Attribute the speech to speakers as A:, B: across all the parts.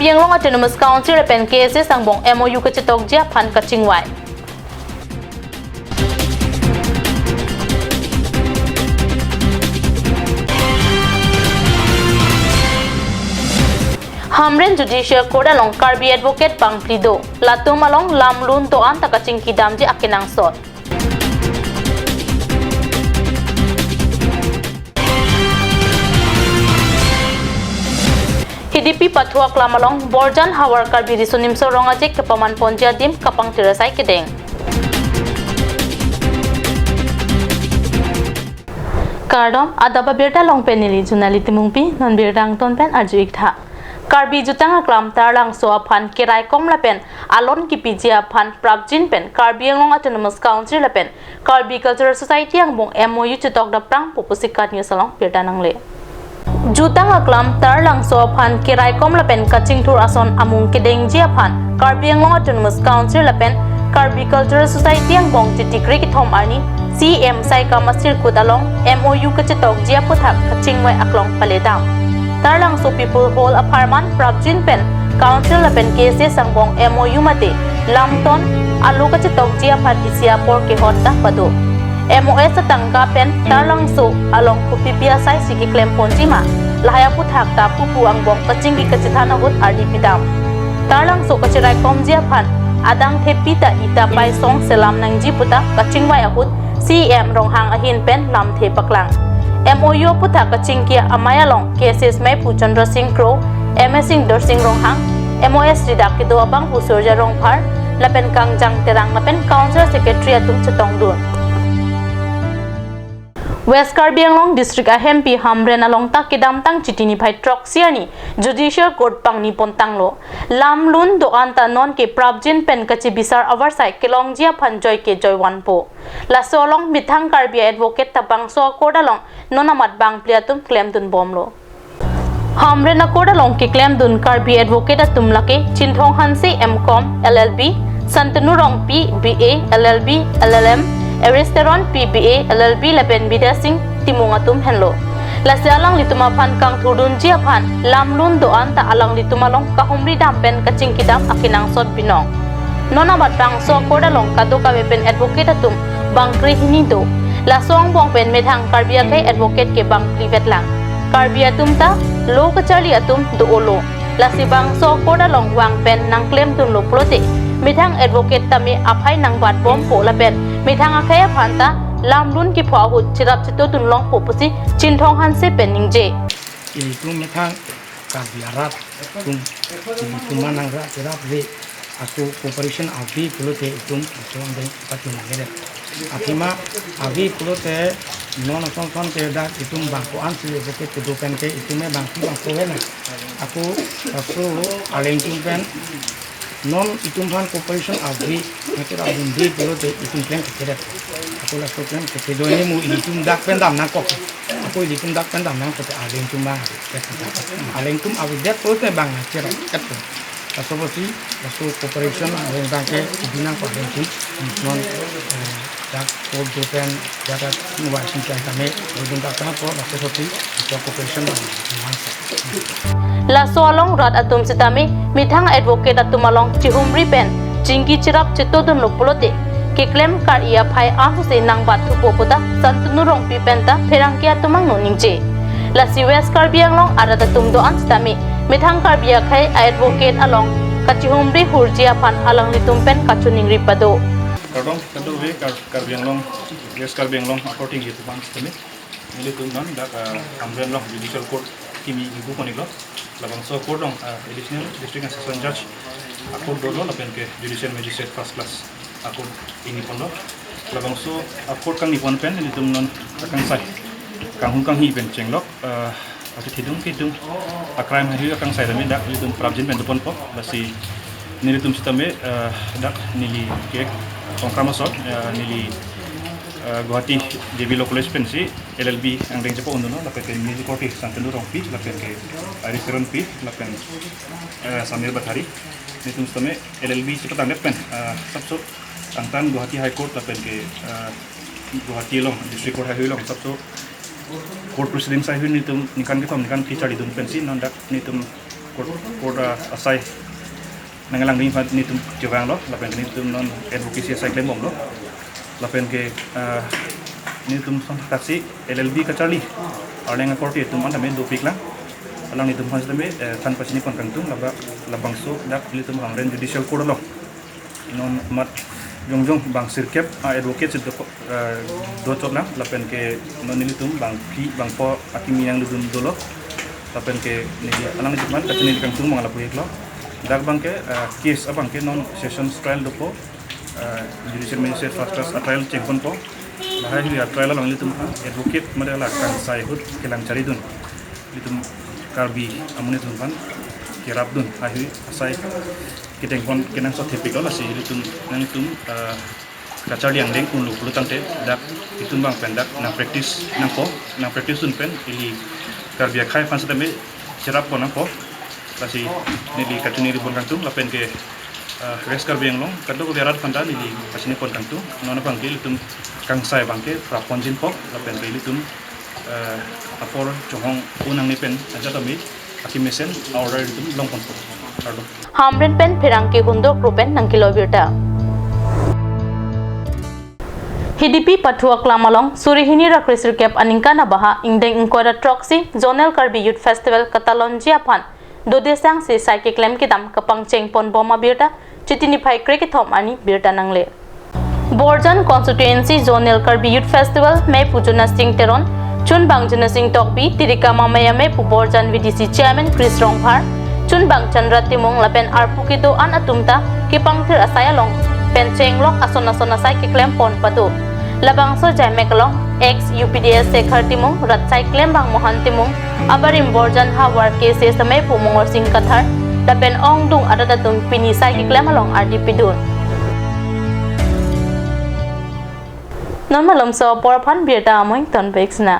A: Karbi Anglong Autonomous Council pen cases ang bong MOU kachitok jia phan kachingwai. Hamren Judicial Court along Karbi Advocate Pangplido Latum along Lamlun to an takaching kidamji akinang sot. HDP Patuak Lamalong Borjan Hawar Karbi Risunim Sorongajik Kapaman Ponja Dim Kapang Tirasai Kedeng. Kardom Adaba Birta Long Penili Junali Timungpi Non Birtang Ton Pen Arjuik Tha. Karbi jutang aklam tarlang so aphan kirai kom lapen alon ki pijia aphan prabjin pen Karbi Anglong Autonomous Council lapen Karbi Cultural Society ang bong MOU chutok da prang pupusikat ni salong pirtanang le jutang aklam tarlang so aphan kirai kom lapen kaching tur ason amung kedeng ji aphan Karbi Anglong Autonomous Council lapen Karbi Cultural Society ang bong titikri ki thom arni CM sai kamasir kudalong MOU kachitok ji aputhak kaching wai aklong paledam Tarlang so people hold apartment prabjin pen council pen cases ang bong MOU mate lamton alu ka chitok jia patisia por ke hotta pado MOS tangka pen tarlang so along pupipia sai sigi claim ponjima lahaya puthak ta pupu ang bong kachingi kachithana hut rdpdam tarlang so kachirai kom jia phan adang thepita ita pai song selam nang ji puta kachingwai ahut CM ronghang ahin pen lam the paklang MOU puthak kachingkia amayalong cases mai Puchandra Singh Crow MS Singh Dorsing Ronghang MOS ridak kido abang Pusurja Rongphar lapen kangjang terang lapen council secretary atum chetong dun West Karbi Anglong District AMP Hamren along ta kidam tang chitini phai trok siani Judicial Court pangni pontang lo lamlun do anta non ke prabjin pen kachi bisar oversight kelong jia phanjoy ke joywanpo la solong mithang Karbi advocate tabang so court along nonamat bang pliatum claim dun bomlo Hamren na court along ke claim dun Karbi advocate atum lake Chinthong Hansi MCom LLB Santanu Rong P BA LLB LLM Aristeron PBA LLB Lapen Bida Singh Timungatum Henlo Lasi alang lituma phan kang thudun jia phan lamlun doan ta alang lituma long kahumri dampen kaching kidam akinang sot binong nona bat bang so kodalong kadu ka pen advocate atum bangkri hini do la song bong pen methang Karbia kai advocate ke bang privet lang Karbia tum ta lo kachali atum do olo lasi bang so kodalong wang pen nang claim tun lo prote mithang advocate tami aphai nang bat bom po la pen mithang akhaya phanta lamlun ki phawut chirap chito tun long po pusi Chinthong Hanse penning je
B: itu mithang Karbi arat tum manang ra chirap le aku cooperation abi pulote itum so andai pati nagere atima abi pulote non son ke da itum bangko ansile boke kedukan ke itume bangki bangko hena aku aleng tumpen non itum fan cooperation agri nakira bundi pulote itum plan kira aku la plan ke do ni mu itum dak pen dam na kok aku itum dak pen dam na ko aleng tum ma aleng tum abi det pulote bang nakira eto kasoboti kaso cooperation yang bangke binang ko aleng tum non dak ko do pen data nuwa sinta kame udun dak ta ko kasoboti cooperation
A: La solong rat atum sitami mithang advocate atum along chihumri pen jingki chirap chitodun lopulote ke claim kar ia phai am se nang bat thu poputa santunu rong pi penta pherang kia tumang no ningje la si West Karbi Anglong arata tum do an sitami mithang Karbia khai advocate along kachihumri hurjia pan alang litum pen kachuning ripado
C: Kadang kadang we Karbi Anglong West Karbi Anglong according to ban sitami ini tum non dak Hamren long judicial court kimi ibu koniglo labang so court long additional district assistant judge aku dolo lapen ke judicial magistrate first class aku ini pondo labang so court kang nipon pen ini tum non kang sai kang hung kang hi pen chenglok ati hidung crime hari kang sai dami dak tum prabjin pen pon po basi nili tum sitame dak nili ke kongkrama sot nili Guwahati JB Law College pen si LLB ang deng japo undo no lapen Nili Korti Santanu Rong Pi lapen ke Aristeron Pi lapen Samir Bathari nitum stame LLB cepat anggap pen sabso angtan Guwahati High Court lapen ke Guwahati long District Court High long sabso court proceedings sai nitum nikan ki tom nikan ki chari dun pen si non dak nitum court asai nangalang ni pat ni tum jawang lo lapen ni tum non advocacy asai claim lo lapen ke ni tum son kasi LLB ka Charlie arlenga court tum anda men do pik lang alang ni tum han tame than pasini kon kang tum labang so dak li tum hamren judicial court lo non mat jong bang sirkep advocate sid do chok na lapen ke non ni tum bang pi bang po akimi yang dum dolo lapen ke ni alang ni man kachini kang tum mangala puik lo dak bang ke case abang ke non sessions trial do po judicial magistrate first class trial check kon po bahai ni trial lang li tum advocate madala kan sai hut kelang cari dun litum karbi amune tum kan kirap dun ahi asai kiteng kon kenang so typical la si litum nang tum kachar yang deng kun lu tante dak itum bang pendak na practice sun pen ili karbi khai fan satame kirap ko nang po kasi ni di kachuni di bon kantung lapen ke res karbi yang long kadok biarat fanda ni di kasini kon kantung nona bang ke litum kang sai bang ke praponjin po lapen ke litum apor chong unang ni pen aja tami akimesen order litum long kon po pardon
A: Hamren pen Pirangki Hundok Rupen ng Kilobirta. Hidipi Patua Klamalong, Surihini Rakrisir Kep Aningka Nabaha, Indeng Inkoda Troxy, Zonal Karbi Youth Festival, Katalonjia Pan, Dodesang si Psychic Lem Kitam, Kapang Cheng Pon Boma Birta, Chitini Pai Kriketom Ani Birta Nangle. Borjan Constituency Zonal Karbi Youth Festival, May Pujuna Sing Teron, Chun Bangjana Sing Tokbi, Tirika Mamaya May Puborjan VDC Chairman Chris Ronghar, Chun Bang Chandra Timong lapen arpukito an atumta kipangtir asaya long pen chenglok asona sai kiklem pon patu labang so jai mekalong ex UPDS Sekhar Timong rat sai klem bang mohan Timong abarim borjan ha war cases samay pumongor sing kathar lapen ong dung adatatum pini sai kiklem along RDP dun normalom so porphan birta amoing ton na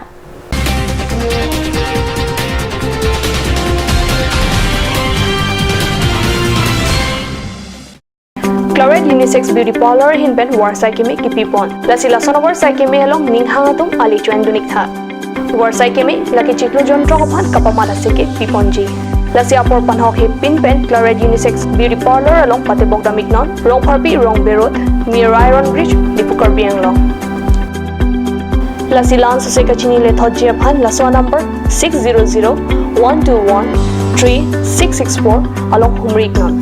D: Chloride Unisex Beauty Parlor hinben Warsai Kimi Kipipon. Lasi lasonawar Sai Kimi helong ninghangatum ali chuan dunikha. Warsai Kimi laki chiklu jontro kopan kapamala sike piponji. Lasi apor panhok hip pinpen Chloride Unisex Beauty Parlor along patibok damiknon rong parbi rong berot near Iron Bridge dipukar bianglong. Lasi lans se kachini le thojia pan laswa number 600-121-3664 along Humriknon.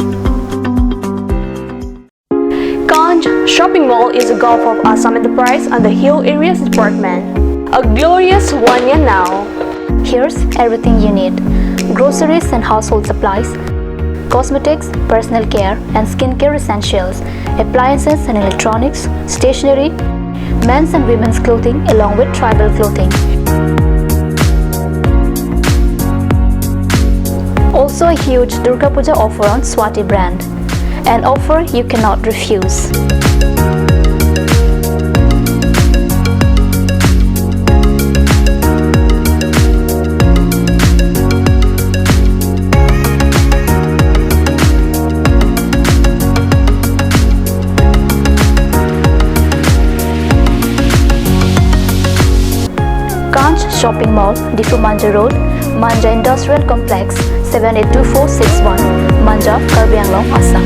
D: Ganj Shopping Mall is a Gulf of Assam Enterprise and the Hill Areas Department. A glorious one year now.
E: Here's everything you need: groceries and household supplies, cosmetics, personal care and skincare essentials, appliances and electronics, stationery, men's and women's clothing along with tribal clothing. Also a huge Durga Puja offer on Swati brand. An offer you cannot refuse. Ganj Shopping Mall, Difu Manja Road, Manja Industrial Complex, 782461, Manja, Karbi Anglong, Assam.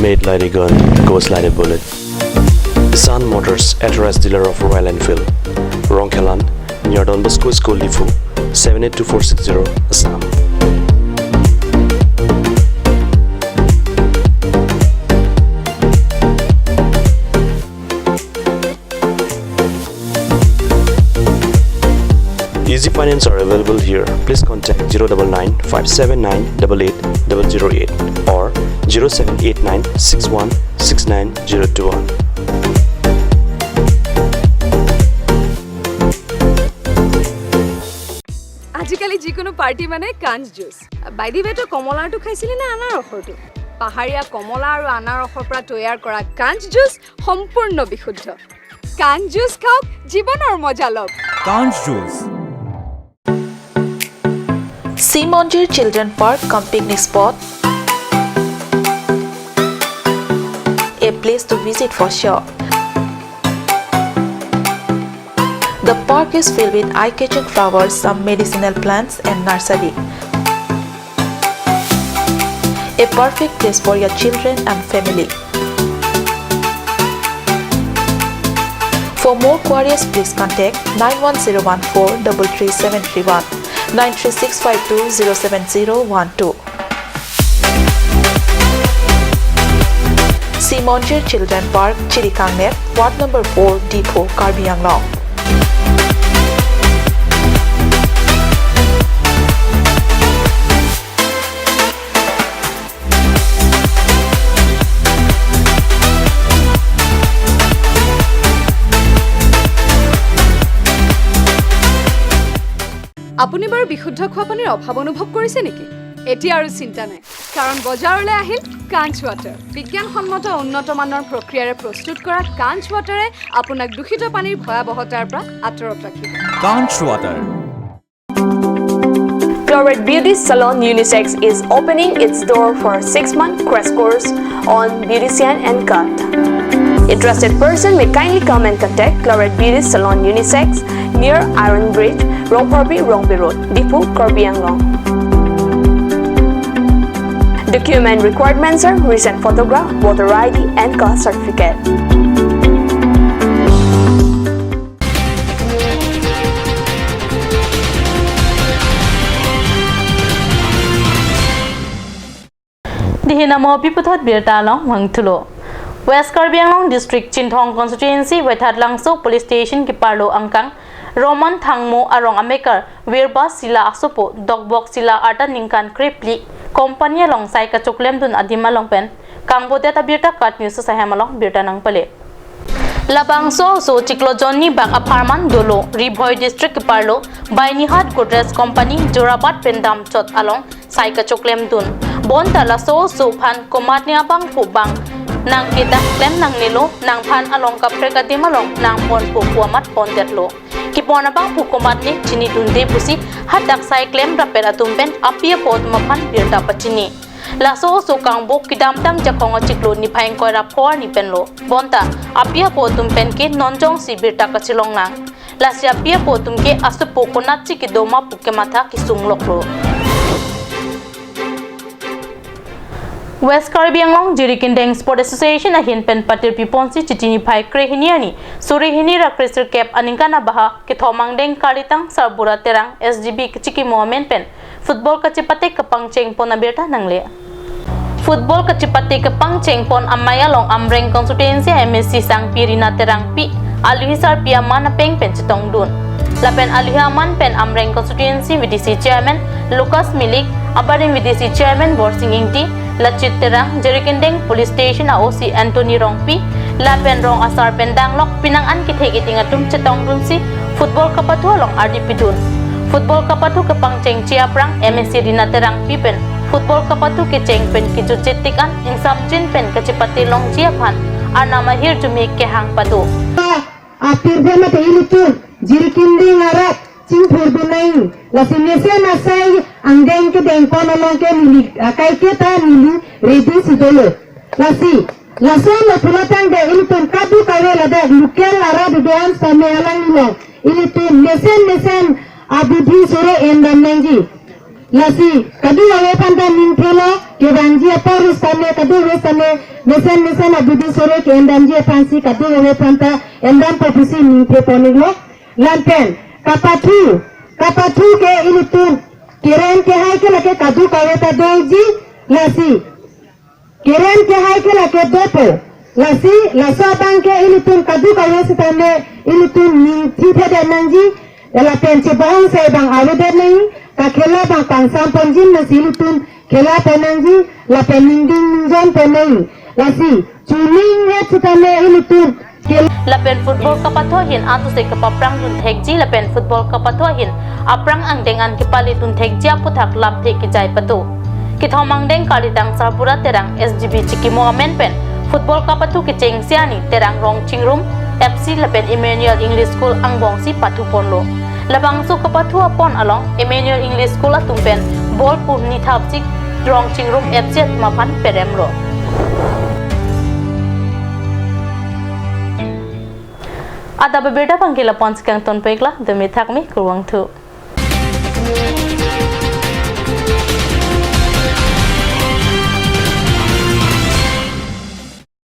F: Made like a gun, goes like a bullet. Sun Motors, authorized dealer of Royal Enfield, Rongkelan, near Don Bosco School, Lifu, 782460, Assam. Easy finance are available here. Please contact 099 579 88 or 0789 61 69021.
G: আজিকালি যিকোনো party মানে কাঞ্চ juice বাইদি বেটো কমলাটো খাইছিলি না আনাৰসৰটো পাহাৰীয়া কমলা আৰু আনাৰসৰ পৰা তৈয়াৰ কৰা কাঞ্চ জুচ সম্পূৰ্ণ বিশুদ্ধ কাঞ্চ জুচ খাওক জীৱনৰ মজা লওক
H: Conch Juice.
I: Simonjir Children Park cum picnic spot. A place to visit for sure. The park is filled with eye-catching flowers, some medicinal plants and nursery. A perfect place for your children and family. For more queries, please contact 91014 33731 93652 07012. Simonjir Children Park, Chirikangnet, Ward number 4, Depot, Karbi Anglong.
G: আপুনি বাৰু বিশুদ্ধ খোৱা পানীৰ অভাৱ অনুভৱ কৰিছে নেকি এতিয়া আৰু চিন্তা নাই কাৰণ বজাৰলৈ আহিল কাঞ্চ ৱাটাৰ বিজ্ঞানসন্মত উন্নত মানৰ প্ৰক্ৰিয়াৰে প্ৰস্তুত কৰা কাঞ্চ ৱাটাৰে আপোনাক দূষিত পানীৰ ভয়াৱহতাৰ পৰা আঁতৰত ৰাখিব
H: Conch Water.
D: Chlorate Beauty Salon Unisex is opening its door for 6-month crash course on beautician and cut. Interested person may kindly come and contact Chlorate Beauty Salon Unisex near Iron Bridge, Rongporbi Road, Depot, Karbi Anglong. Document requirements are recent photograph, voter ID and caste certificate.
A: Dihinamo Piputot Birtalong Wangtulo. West Karbi Anglong District Chinthong Constituency Wethat Langso Police Station Kiparlo Angkang Roman Thangmo Arong Amekar Wirba Sila Asopo Dogbok Sila Arta Ningkan Kripli Company alongside Kachuklem Dun Adima Longpen Kangbo Data Birta Cut News sa Hamalong Birta Nang Pale Labangso so Chiklo Johnny Bak Apartment Dolo Riboy District Kiparlo Bainihat Godres Company Jorabat Pendam Chot Along Saika Chuklem Dun Bonta Laso so Pan Komatnia Bang Pubang Nang kita klem nang nilo nang pan along kapreka di malong nang pon pupuamat ponderlo kipona bang pukumat ni chini dunde pusi hadak sai klem rapper atumpen apia pod mapan birta pachini laso sukang bok kidam tam jakong chiklo ni phaing koi rapor ni penlo bonta apia podum pen ke nonjong si birta kachilong nang lasi apia podum ke asu pokonat chiki doma puke matha kisung loklo West Karbi Anglong Jirikindeng Sport Association ahin pen patir piponsi chitini phai krehiniani surihini ra krisir cap aningkana baha ke thomangdeng kalitang sarbura terang SGB chiki moment pen football kachipate kapang chengpon abirta nangle football kachipate kapang chengpon amaya long amreng constituency MSC sang pirina terang pi aluhisar pia mana peng pen chitong dun lapen alihaman pen amreng constituency VDC chairman Lucas Milik abaring VDC chairman Borsing Ingti Lachit Terang Jirikindeng Police Station OC Anthony Rongpi lapen rong asar pendang lok pinangan kithek itingatum chetong dunsi football kapatu long RDP dun football kapatu kapang cheng chiaprang MSC Rina Terang pipen football kapatu ke cheng pen kijujetikan insam jin pen kachipati long chiaphan arnama hir jumi ke hang padu
J: Akhir zaman itu Jirikindeng arat cing berbunai lasinese nasai angdeng ke dengpon olong ke milik akai kita milu ready sidolo laso lo pulatang de ini pun kadu kawe lada lukel lara duduan sama alang lo ini pun nesen abudi sore endam nangji lasi kadu awe panda mintelo ke banji aparus sama kadu resame nesen abudi sore ke endam ji pansi kadu awe panda endam profesi minte poniglo lanten kapatu ke ini pun kiran ke hai ke lake kadu kaweta doji lasi kiran ke hai ke lake dopo lasi laso bang ke ini pun kadu kaweta tame ini pun minti pada nanji la penche bang sai bang awede nai ka khela bang pangsam ponjin nasi ini pun khela penanji la peninding jon penai lasi chuling he tame ini pun
A: ละเป็นฟุตบอลกับปัทหินอาตุเสกกับปรังดุนเทกจีละเป็นฟุตบอลกับปัทหินอัปรังอังเดงอันกิปาลิดุนเทกจีพุทธักลำเทกิใจประตูกิทอมังเดงกาลิดังซาปุระเตรัง SGB จิกิโมอาเมนเป็นฟุตบอลกับปัทุกิเจงเซียนีเตรังรองชิงรุม FC ละเป็น Emmanuel English School อังบองซีปัทุปนโลละบางสุกับปัทัวปอนอลอง Emmanuel English School ละตุมเป็นบอลปุ่มนิทับจิกรองชิงรุม FC มาพันเปรมโลAda berbeda panggil pons kang ton peklah demi takmi kurang tu.